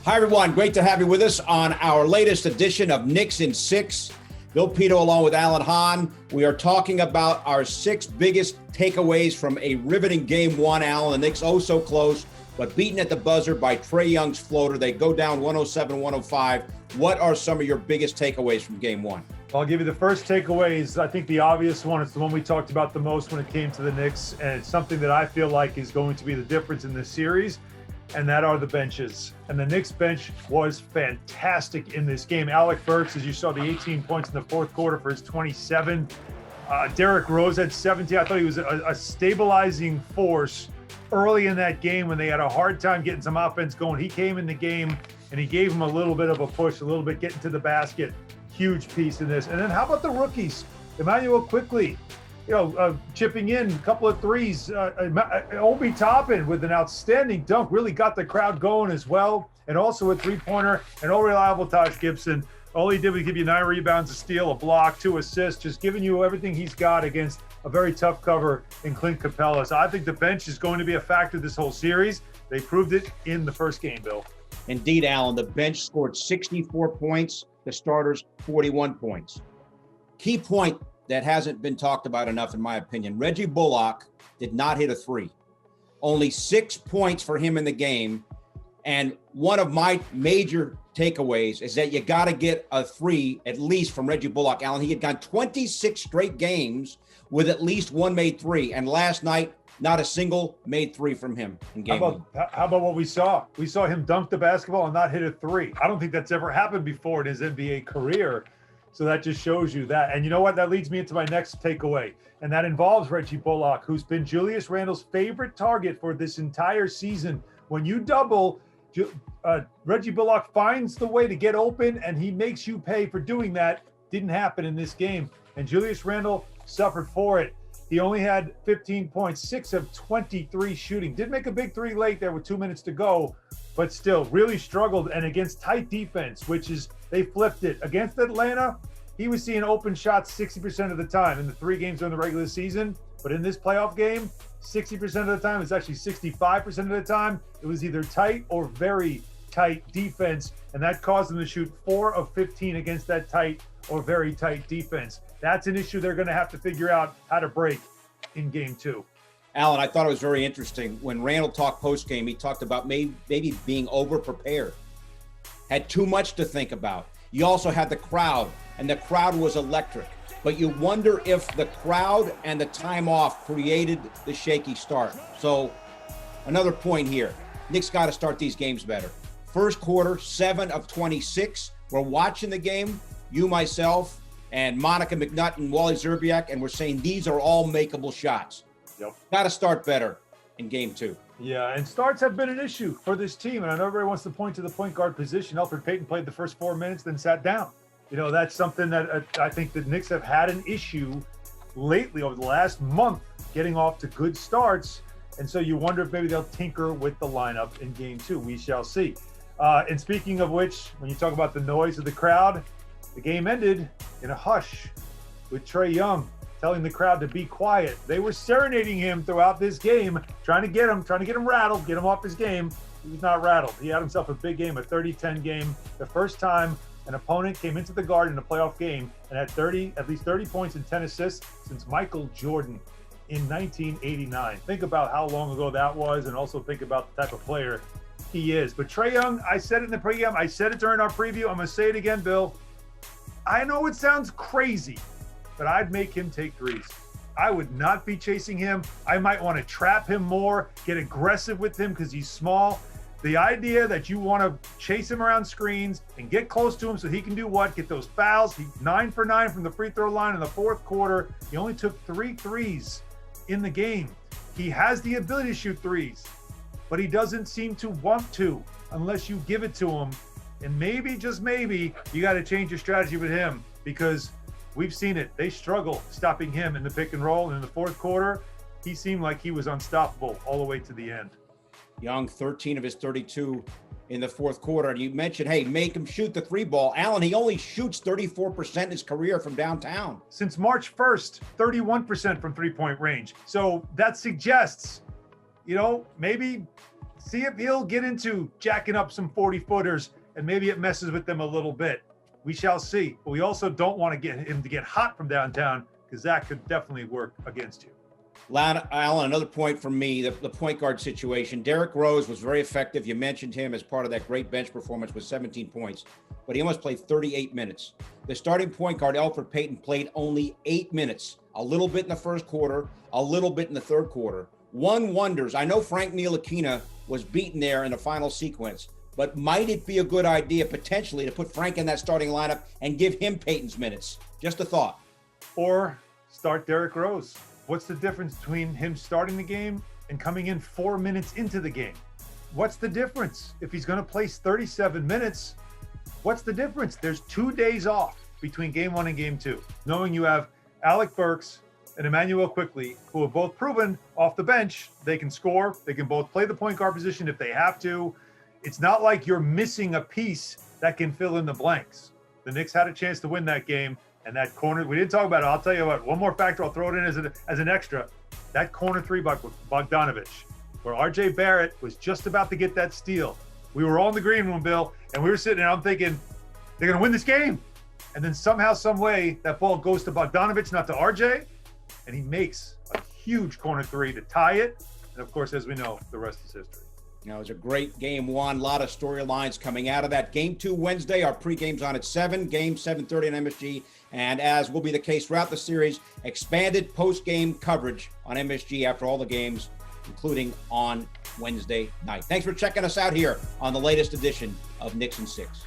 Hi, everyone. Great to have you with us on our latest edition of Knicks in 6. Bill Pidto along with Alan Hahn. We are talking about our 6 biggest takeaways from a riveting Game 1, Alan. The Knicks oh so close, but beaten at the buzzer by Trae Young's floater. They go down 107-105. What are some of your biggest takeaways from Game 1? I'll give you the first takeaways. I think the obvious one is the one we talked about the most when it came to the Knicks, and it's something that I feel like is going to be the difference in this series, and that are the benches. And the Knicks bench was fantastic in this game. Alec Burks, as you saw, the 18 points in the fourth quarter for his 27. Derrick Rose had 17. I thought he was a stabilizing force early in that game when they had a hard time getting some offense going. He came in the game and he gave them a little bit of a push, a little bit getting to the basket. Huge piece in this. And then how about the rookies? Emmanuel Quickly, chipping in a couple of threes. Obi Toppin with an outstanding dunk, really got the crowd going as well. And also a three-pointer, and all reliable Taj Gibson. All he did was give you 9 rebounds, a steal, a block, 2 assists, just giving you everything he's got against a very tough cover in Clint Capella. So I think the bench is going to be a factor this whole series. They proved it in the first game, Bill. Indeed, Alan. The bench scored 64 points. The starters, 41 points. Key point that hasn't been talked about enough, in my opinion. Reggie Bullock did not hit a 3. Only 6 points for him in the game. And one of my major takeaways is that you got to get a 3 at least from Reggie Bullock. Alan, he had gone 26 straight games with at least one made 3. And last night, not a single made 3 from him in game 1. How about what we saw? We saw him dunk the basketball and not hit a 3. I don't think that's ever happened before in his NBA career. So that just shows you that. And you know what? That leads me into my next takeaway. And that involves Reggie Bullock, who's been Julius Randle's favorite target for this entire season. When you double, Reggie Bullock finds the way to get open, and he makes you pay for doing that. Didn't happen in this game. And Julius Randle suffered for it. He only had 15 points, 6 of 23 shooting. Did make a big 3 late there with 2 minutes to go, but still really struggled. And against tight defense, which is, they flipped it. Against Atlanta, he was seeing open shots 60% of the time in the 3 games during the regular season. But in this playoff game, 60% of the time, it's actually 65% of the time, it was either tight or very tight defense. And that caused them to shoot 4 of 15 against that tight or very tight defense. That's an issue they're going to have to figure out how to break in game 2. Alan, I thought it was very interesting. When Randle talked post-game, he talked about maybe being over-prepared. Had too much to think about. You also had the crowd, and the crowd was electric. But you wonder if the crowd and the time off created the shaky start. So another point here. Knicks got to start these games better. First quarter, 7 of 26. We're watching the game, you, myself, and Monica McNutt and Wally Zerbiak, and we're saying these are all makeable shots. Yep. Got to start better in game 2. Yeah, and starts have been an issue for this team, and I know everybody wants to point to the point guard position. Elfrid Payton played the first 4 minutes, then sat down. That's something that I think the Knicks have had an issue lately over the last month, getting off to good starts, and so you wonder if maybe they'll tinker with the lineup in game 2. We shall see. And speaking of which, when you talk about the noise of the crowd, the game ended in a hush with Trae Young telling the crowd to be quiet. They were serenading him throughout this game, trying to get him rattled, get him off his game. He was not rattled. He had himself a big game, a 30-10 game. The first time an opponent came into the Garden in a playoff game and had at least 30 points and 10 assists since Michael Jordan in 1989. Think about how long ago that was, and also think about the type of player he is. But Trae Young, I said it in the pregame, I said it during our preview, I'm going to say it again, Bill. I know it sounds crazy, but I'd make him take threes. I would not be chasing him. I might want to trap him more, get aggressive with him because he's small. The idea that you want to chase him around screens and get close to him so he can do what? Get those fouls. He 9 for 9 from the free throw line in the fourth quarter. He only took 3 threes in the game. He has the ability to shoot threes, but he doesn't seem to want to unless you give it to him. And maybe, just maybe, you got to change your strategy with him because we've seen it. They struggle stopping him in the pick and roll. And in the fourth quarter, he seemed like he was unstoppable all the way to the end. Young, 13 of his 32 in the fourth quarter. And you mentioned, hey, make him shoot the 3 ball. Alan, he only shoots 34% in his career from downtown. Since March 1st, 31% from 3-point range. So that suggests, maybe See if he'll get into jacking up some 40-footers and maybe it messes with them a little bit. We shall see. But we also don't want to get him to get hot from downtown because that could definitely work against you. Alan, another point from me, the point guard situation. Derrick Rose was very effective. You mentioned him as part of that great bench performance with 17 points, but he almost played 38 minutes. The starting point guard, Elfrid Payton, played only 8 minutes, a little bit in the first quarter, a little bit in the third quarter. One wonders, I know Frank Ntilikina was beaten there in the final sequence, but might it be a good idea potentially to put Frank in that starting lineup and give him Payton's minutes? Just a thought. Or start Derrick Rose. What's the difference between him starting the game and coming in 4 minutes into the game? What's the difference? If he's going to play 37 minutes, what's the difference? There's 2 days off between game 1 and game 2. Knowing you have Alec Burks and Emmanuel Quickley, who have both proven off the bench, they can score. They can both play the point guard position if they have to. It's not like you're missing a piece that can fill in the blanks. The Knicks had a chance to win that game. And that corner, we didn't talk about it. I'll tell you what, one more factor, I'll throw it in as an extra. That corner three by Bogdanovich, where RJ Barrett was just about to get that steal. We were all in the green room, Bill, and we were sitting there, I'm thinking, they're going to win this game. And then somehow, some way, that ball goes to Bogdanovich, not to RJ, and he makes a huge corner three to tie it. And of course, as we know, the rest is history. You know, it was a great game 1, a lot of storylines coming out of that. Game 2 Wednesday, our pregame's on at 7, game 7:30 on MSG. And as will be the case throughout the series, expanded post-game coverage on MSG after all the games, including on Wednesday night. Thanks for checking us out here on the latest edition of Knicks and 6.